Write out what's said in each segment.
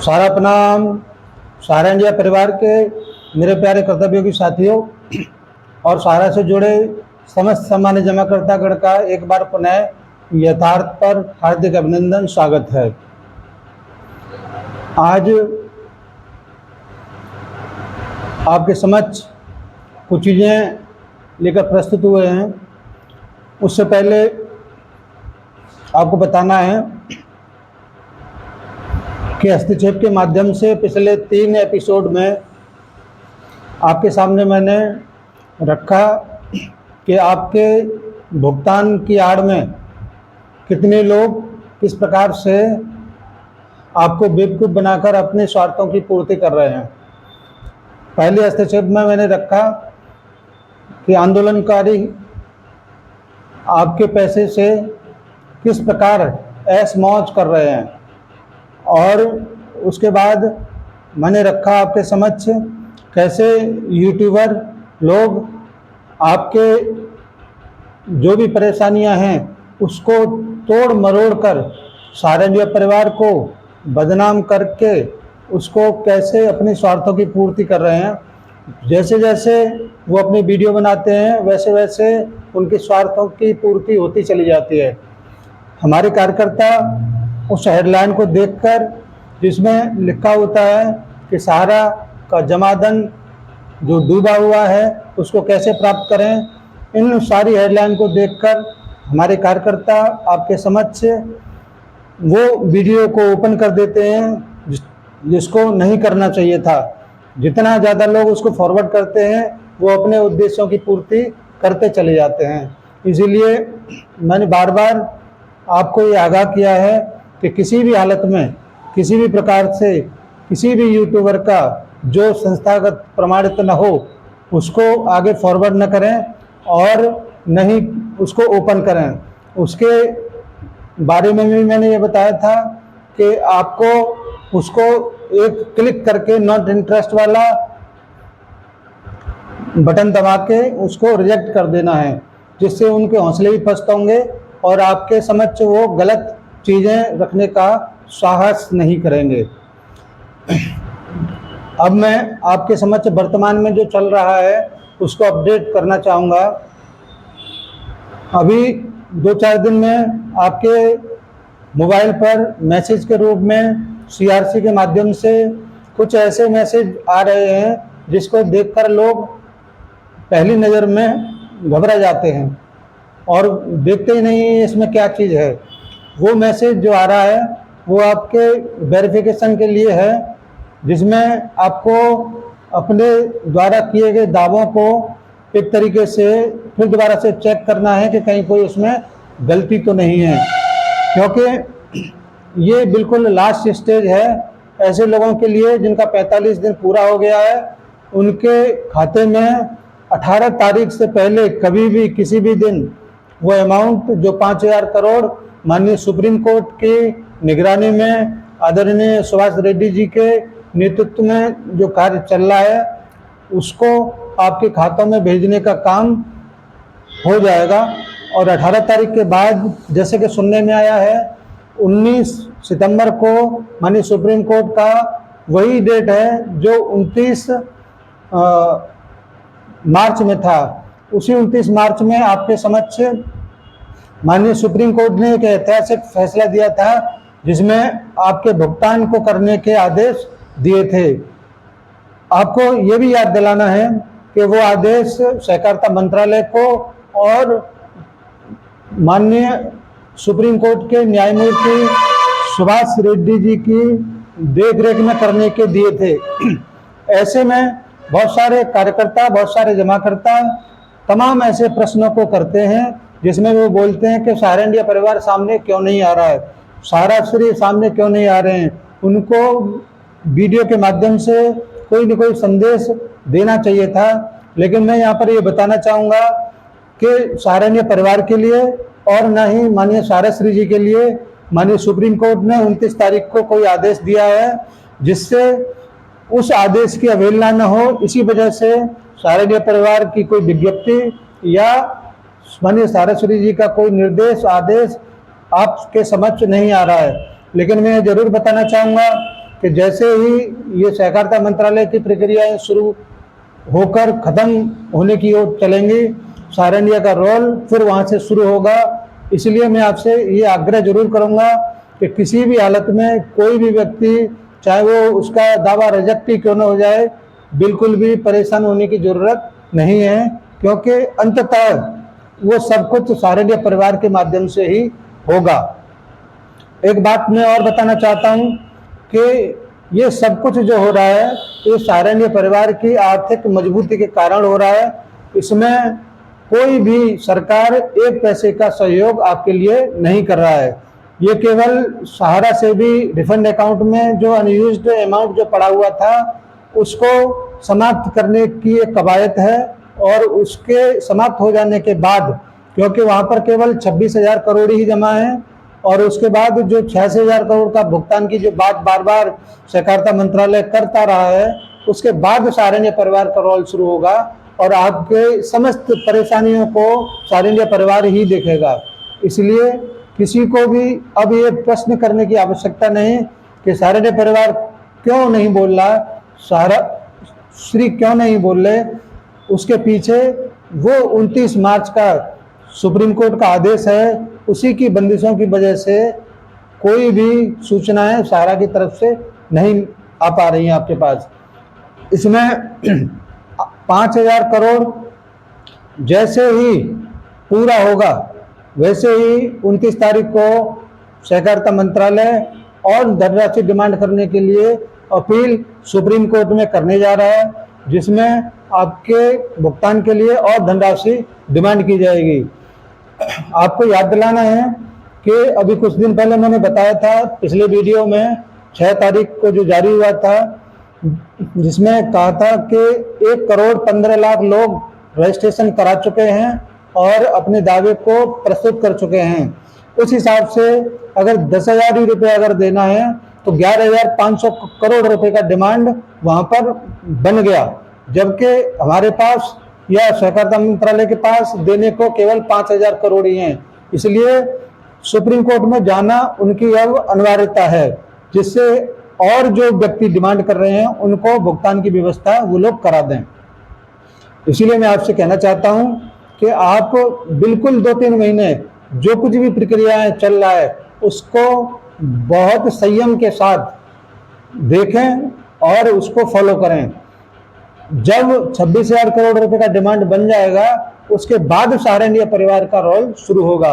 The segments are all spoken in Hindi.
सारा प्रणाम सारा इंडिया परिवार के मेरे प्यारे कर्तव्योगी साथियों और सारा से जुड़े समस्त सामान्य जमाकर्तागण का एक बार पुनः यथार्थ पर हार्दिक अभिनंदन स्वागत है। आज आपके समक्ष कुछ चीज़ें लेकर प्रस्तुत हुए हैं। उससे पहले आपको बताना है कि हस्तक्षेप के माध्यम से पिछले 3 एपिसोड में आपके सामने मैंने रखा कि आपके भुगतान की आड़ में कितने लोग किस प्रकार से आपको बेवकूफ़ बनाकर अपने स्वार्थों की पूर्ति कर रहे हैं। पहले हस्तक्षेप में मैंने रखा कि आंदोलनकारी आपके पैसे से किस प्रकार ऐश मौज कर रहे हैं, और उसके बाद मैंने रखा आपके समक्ष कैसे यूट्यूबर लोग आपके जो भी परेशानियां हैं उसको तोड़ मरोड़ कर सारे इंडिया परिवार को बदनाम करके उसको कैसे अपने स्वार्थों की पूर्ति कर रहे हैं। जैसे जैसे वो अपने वीडियो बनाते हैं वैसे वैसे उनके स्वार्थों की पूर्ति होती चली जाती है। हमारे कार्यकर्ता उस हेडलाइन को देखकर जिसमें लिखा होता है कि सहारा का जमाधन जो डूबा हुआ है उसको कैसे प्राप्त करें, इन सारी हेडलाइन को देखकर हमारे कार्यकर्ता आपके समक्ष वो वीडियो को ओपन कर देते हैं जिसको नहीं करना चाहिए था। जितना ज़्यादा लोग उसको फॉरवर्ड करते हैं वो अपने उद्देश्यों की पूर्ति करते चले जाते हैं। इसीलिए मैंने बार बार आपको ये आगाह किया है कि किसी भी हालत में किसी भी प्रकार से किसी भी यूट्यूबर का जो संस्थागत प्रमाणित न हो उसको आगे फॉरवर्ड न करें और न ही उसको ओपन करें। उसके बारे में भी मैंने ये बताया था कि आपको उसको एक क्लिक करके नॉट इंटरेस्ट वाला बटन दबा के उसको रिजेक्ट कर देना है, जिससे उनके हौसले भी पस्त होंगे और आपके समक्ष वो गलत चीज़ें रखने का साहस नहीं करेंगे। अब मैं आपके समक्ष वर्तमान में जो चल रहा है उसको अपडेट करना चाहूँगा। अभी 2-4 दिन में आपके मोबाइल पर मैसेज के रूप में CRC के माध्यम से कुछ ऐसे मैसेज आ रहे हैं जिसको देखकर लोग पहली नज़र में घबरा जाते हैं और देखते ही नहीं इसमें क्या चीज़ है। वो मैसेज जो आ रहा है वो आपके वेरिफिकेशन के लिए है, जिसमें आपको अपने द्वारा किए गए दावों को एक तरीके से फिर दोबारा से चेक करना है कि कहीं कोई उसमें गलती तो नहीं है, क्योंकि ये बिल्कुल लास्ट स्टेज है ऐसे लोगों के लिए जिनका 45 दिन पूरा हो गया है। उनके खाते में 18 तारीख से पहले कभी भी किसी भी दिन वो अमाउंट जो 5,000 करोड़ माननीय सुप्रीम कोर्ट की निगरानी में आदरणीय सुभाष रेड्डी जी के नेतृत्व में जो कार्य चल रहा है उसको आपके खातों में भेजने का काम हो जाएगा। और 18 तारीख के बाद जैसे कि सुनने में आया है 19 सितंबर को माननीय सुप्रीम कोर्ट का वही डेट है जो 29 मार्च में था। उसी 29 मार्च में आपके समक्ष माननीय सुप्रीम कोर्ट ने एक ऐतिहासिक फैसला दिया था जिसमें आपके भुगतान को करने के आदेश दिए थे। आपको ये भी याद दिलाना है कि वो आदेश सहकारिता मंत्रालय को और माननीय सुप्रीम कोर्ट के न्यायमूर्ति सुभाष रेड्डी जी की देखरेख में करने के दिए थे। ऐसे में बहुत सारे कार्यकर्ता बहुत सारे जमाकर्ता तमाम ऐसे प्रश्नों को करते हैं जिसमें वो बोलते हैं कि सारा इंडिया परिवार सामने क्यों नहीं आ रहा है, सारा श्री सामने क्यों नहीं आ रहे हैं। उनको वीडियो के माध्यम से कोई न कोई संदेश देना चाहिए था, लेकिन मैं यहाँ पर ये बताना चाहूँगा कि सारा इंडिया परिवार के लिए और न ही माननीय सारा श्री जी के लिए माननीय सुप्रीम कोर्ट ने 29 तारीख को कोई आदेश दिया है जिससे उस आदेश की अवहेलना न हो। इसी वजह से सारा इंडिया परिवार की कोई विज्ञप्ति या माननीय सारा श्री जी का कोई निर्देश आदेश आपके समक्ष नहीं आ रहा है। लेकिन मैं जरूर बताना चाहूँगा कि जैसे ही ये सहकारिता मंत्रालय की प्रक्रियाएं शुरू होकर ख़त्म होने की ओर चलेंगी, सारा इंडिया का रोल फिर वहाँ से शुरू होगा। इसलिए मैं आपसे ये आग्रह जरूर करूँगा कि किसी भी हालत में कोई भी व्यक्ति, चाहे वो उसका दावा रिजेक्ट ही क्यों न हो जाए, बिल्कुल भी परेशान होने की ज़रूरत नहीं है, क्योंकि अंततः वो सब कुछ सारे इंडिया परिवार के माध्यम से ही होगा। एक बात मैं और बताना चाहता हूँ कि ये सब कुछ जो हो रहा है, ये सारे इंडिया परिवार की आर्थिक मजबूती के कारण हो रहा है। इसमें कोई भी सरकार एक पैसे का सहयोग आपके लिए नहीं कर रहा है। ये केवल सहारा से भी रिफंड अकाउंट में जो अनयूज्ड अमाउंट जो पड़ा हुआ था, उसको समाप्त करने की एक कवायद है, और उसके समाप्त हो जाने के बाद, क्योंकि वहाँ पर केवल 26,000 करोड़ ही जमा है, और उसके बाद जो 86,000 करोड़ का भुगतान की जो बात बार बार सहकारिता मंत्रालय करता रहा है, उसके बाद सारे इंडिया परिवार का रोल शुरू होगा और आपके समस्त परेशानियों को सारे इंडिया परिवार ही देखेगा। इसलिए किसी को भी अब ये प्रश्न करने की आवश्यकता नहीं कि सारे इंडिया परिवार क्यों नहीं बोल रहा, सारा श्री क्यों नहीं बोल रहे। उसके पीछे वो 29 मार्च का सुप्रीम कोर्ट का आदेश है, उसी की बंदिशों की वजह से कोई भी सूचनाएं सहारा की तरफ से नहीं आ पा रही हैं आपके पास। इसमें 5,000 करोड़ जैसे ही पूरा होगा, वैसे ही 29 तारीख को सहकारिता मंत्रालय और धनराशि डिमांड करने के लिए अपील सुप्रीम कोर्ट में करने जा रहा है, जिसमें आपके भुगतान के लिए और धनराशि डिमांड की जाएगी। आपको याद दिलाना है कि अभी कुछ दिन पहले मैंने बताया था पिछले वीडियो में, 6 तारीख को जो जारी हुआ था, जिसमें कहा था कि 1,15,00,000 लोग रजिस्ट्रेशन करा चुके हैं और अपने दावे को प्रस्तुत कर चुके हैं। उस हिसाब से अगर 10,000 ही रुपये अगर देना है तो 11,500 करोड़ रुपए का डिमांड वहाँ पर बन गया, जबकि हमारे पास या सहकारिता मंत्रालय के पास देने को केवल 5,000 करोड़ ही हैं। इसलिए सुप्रीम कोर्ट में जाना उनकी अब अनिवार्यता है, जिससे और जो व्यक्ति डिमांड कर रहे हैं उनको भुगतान की व्यवस्था वो लोग करा दें। इसीलिए मैं आपसे कहना चाहता हूं कि आप बिल्कुल 2-3 महीने जो कुछ भी प्रक्रियाएं चल रहा है उसको बहुत संयम के साथ देखें और उसको फॉलो करें। जब 26,000 करोड़ रुपए का डिमांड बन जाएगा, उसके बाद सारे इंडिया परिवार का रोल शुरू होगा।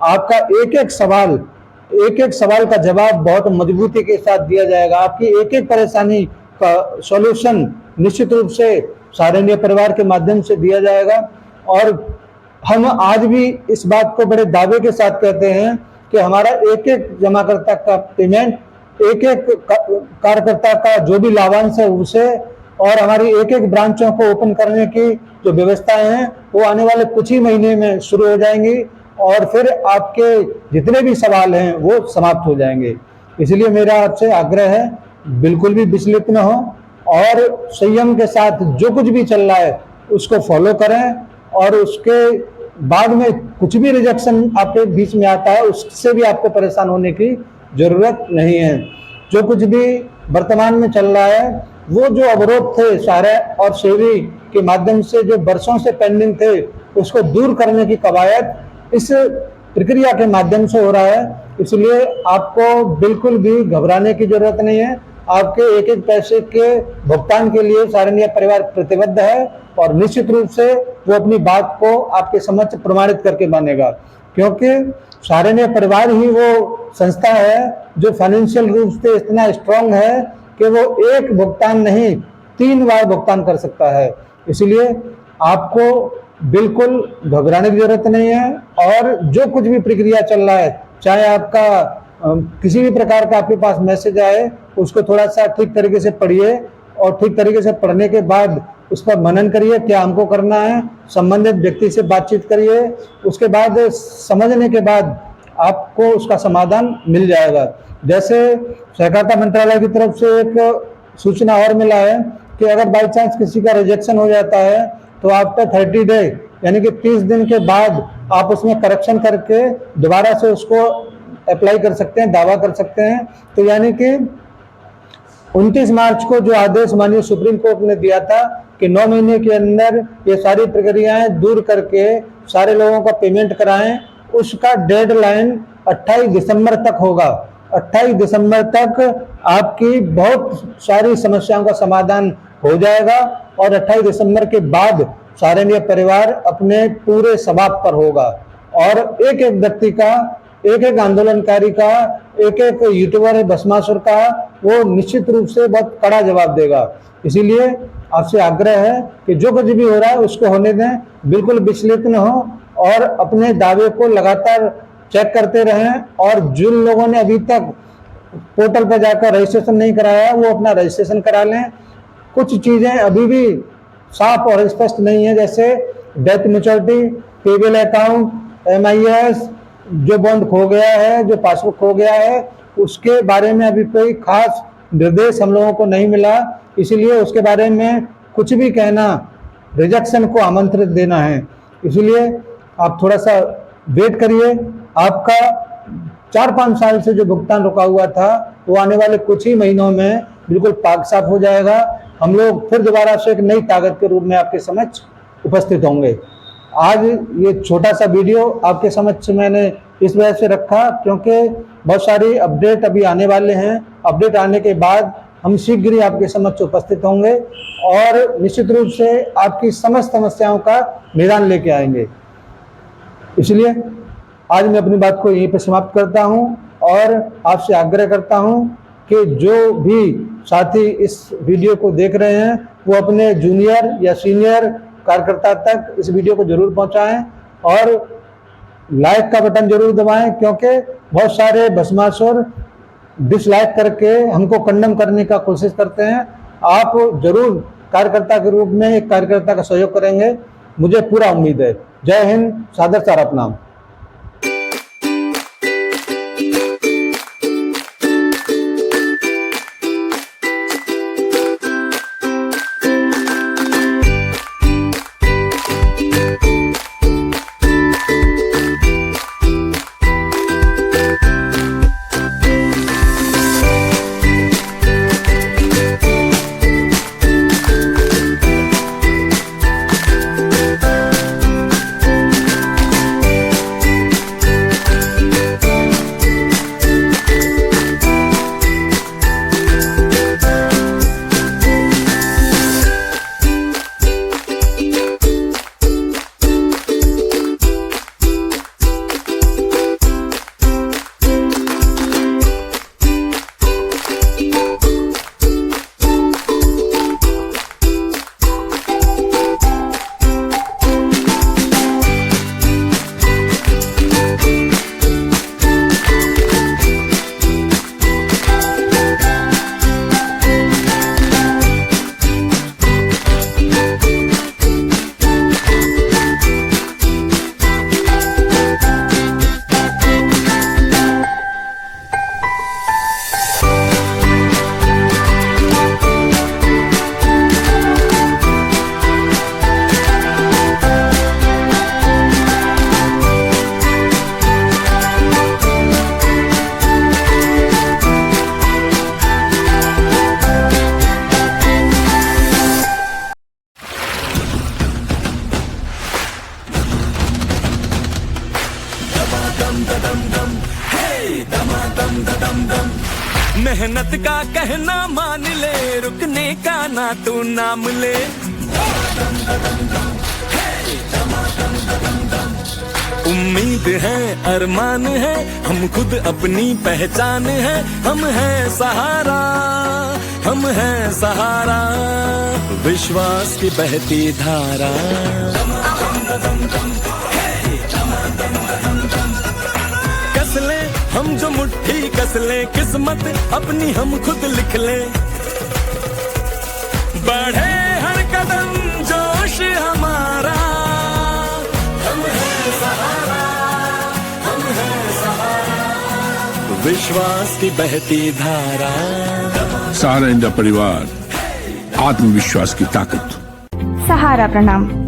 आपका एक एक सवाल का जवाब बहुत मजबूती के साथ दिया जाएगा। आपकी एक एक परेशानी का सॉल्यूशन निश्चित रूप से सारे इंडिया परिवार के माध्यम से दिया जाएगा। और हम आज भी इस बात को बड़े दावे के साथ कहते हैं कि हमारा एक एक जमाकर्ता का पेमेंट, एक एक कार्यकर्ता का जो भी लाभांश है उसे, और हमारी एक एक ब्रांचों को ओपन करने की जो व्यवस्थाएं हैं वो आने वाले कुछ ही महीने में शुरू हो जाएंगी, और फिर आपके जितने भी सवाल हैं वो समाप्त हो जाएंगे। इसलिए मेरा आपसे आग्रह है, बिल्कुल भी विचलित न हो और संयम के साथ जो कुछ भी चल रहा है उसको फॉलो करें, और उसके बाद में कुछ भी रिजेक्शन आपके बीच में आता है उससे भी आपको परेशान होने की जरूरत नहीं है। जो कुछ भी वर्तमान में चल रहा है, वो जो अवरोध थे सारे और सेवी के माध्यम से जो वर्षों से पेंडिंग थे, उसको दूर करने की कवायद इस प्रक्रिया के माध्यम से हो रहा है। इसलिए आपको बिल्कुल भी घबराने की जरूरत नहीं है। आपके एक एक पैसे के भुगतान के लिए सारे इंडिया परिवार प्रतिबद्ध है, और निश्चित रूप से वो अपनी बात को आपके समक्ष प्रमाणित करके मानेगा, क्योंकि सारे इंडिया परिवार ही वो संस्था है जो फाइनेंशियल रूप से इतना स्ट्रांग है कि वो एक भुगतान नहीं 3 बार भुगतान कर सकता है। इसलिए आपको बिल्कुल घबराने की जरूरत नहीं है, और जो कुछ भी प्रक्रिया चल रहा है, चाहे आपका किसी भी प्रकार का आपके पास मैसेज आए, उसको थोड़ा सा ठीक तरीके से पढ़िए, और ठीक तरीके से पढ़ने के बाद उस पर मनन करिए क्या हमको करना है, संबंधित व्यक्ति से बातचीत करिए। उसके बाद समझने के बाद आपको उसका समाधान मिल जाएगा। जैसे सहकारिता मंत्रालय की तरफ से एक सूचना और मिला है कि अगर बाई चांस किसी का रिजेक्शन हो जाता है तो आफ्टर 30 डे यानी कि 30 दिन के बाद आप उसमें करेक्शन करके दोबारा से उसको अप्लाई कर सकते हैं, दावा कर सकते हैं। तो यानी कि 29 मार्च को जो आदेश माननीय सुप्रीम कोर्ट ने दिया था कि 9 महीने के अंदर ये सारी प्रक्रियाएं दूर करके सारे लोगों का पेमेंट कराएं, उसका डेडलाइन 28 दिसंबर तक होगा। 28 दिसंबर तक आपकी बहुत सारी समस्याओं का समाधान हो जाएगा और 28 दिसंबर के बाद सारंगी परिवार अपने पूरे स्वभाव पर होगा और एक एक व्यक्ति का, एक एक आंदोलनकारी का, एक एक यूट्यूबर भस्मासुर का वो निश्चित रूप से बहुत कड़ा जवाब देगा। इसीलिए आपसे आग्रह है कि जो कुछ भी हो रहा है उसको होने दें, बिल्कुल विचलित न हो और अपने दावे को लगातार चेक करते रहें। और जिन लोगों ने अभी तक पोर्टल पर जाकर रजिस्ट्रेशन नहीं कराया वो अपना रजिस्ट्रेशन करा लें। कुछ चीज़ें अभी भी साफ और स्पष्ट नहीं है, जैसे death maturity, payable account, MIS, जो बॉन्ड खो गया है, जो पासबुक खो गया है, उसके बारे में अभी कोई खास निर्देश हम लोगों को नहीं मिला। इसीलिए उसके बारे में कुछ भी कहना रिजेक्शन को आमंत्रित देना है। इसलिए आप थोड़ा सा वेट करिए। आपका 4-5 साल से जो भुगतान रुका हुआ था वो आने वाले कुछ ही महीनों में बिल्कुल पाक साफ हो जाएगा। हम लोग फिर दोबारा से एक नई ताकत के रूप में आपके समक्ष उपस्थित होंगे। आज ये छोटा सा वीडियो आपके समक्ष मैंने इस वजह से रखा क्योंकि बहुत सारी अपडेट अभी आने वाले हैं। अपडेट आने के बाद हम शीघ्र ही आपके समक्ष उपस्थित होंगे और निश्चित रूप से आपकी समस्त समस्याओं का निदान लेके आएंगे। इसलिए आज मैं अपनी बात को यहीं पर समाप्त करता हूं और आपसे आग्रह करता हूं कि जो भी साथी इस वीडियो को देख रहे हैं वो अपने जूनियर या सीनियर कार्यकर्ता तक इस वीडियो को जरूर पहुंचाएं और लाइक का बटन जरूर दबाएं, क्योंकि बहुत सारे भस्मासुर डिसलाइक करके हमको कंडम करने का कोशिश करते हैं। आप जरूर कार्यकर्ता के रूप में एक कार्यकर्ता का सहयोग करेंगे, मुझे पूरा उम्मीद है। जय हिंद, सादर सारा प्रणाम। मेहनत का कहना मान ले, रुकने का ना तू नाम ले। उम्मीद है, अरमान है, हम खुद अपनी पहचान है। हम हैं सहारा, हम हैं सहारा, विश्वास की बहती धारा। कस ले हम जो मुट्ठी कस ले, किस्मत अपनी हम खुद लिख ले। बढ़े हर कदम जोश हमारा, हम हैं सहारा, हम हैं सहारा, विश्वास की बहती धारा। सहारा इंडिया परिवार, आत्मविश्वास की ताकत। सहारा प्रणाम।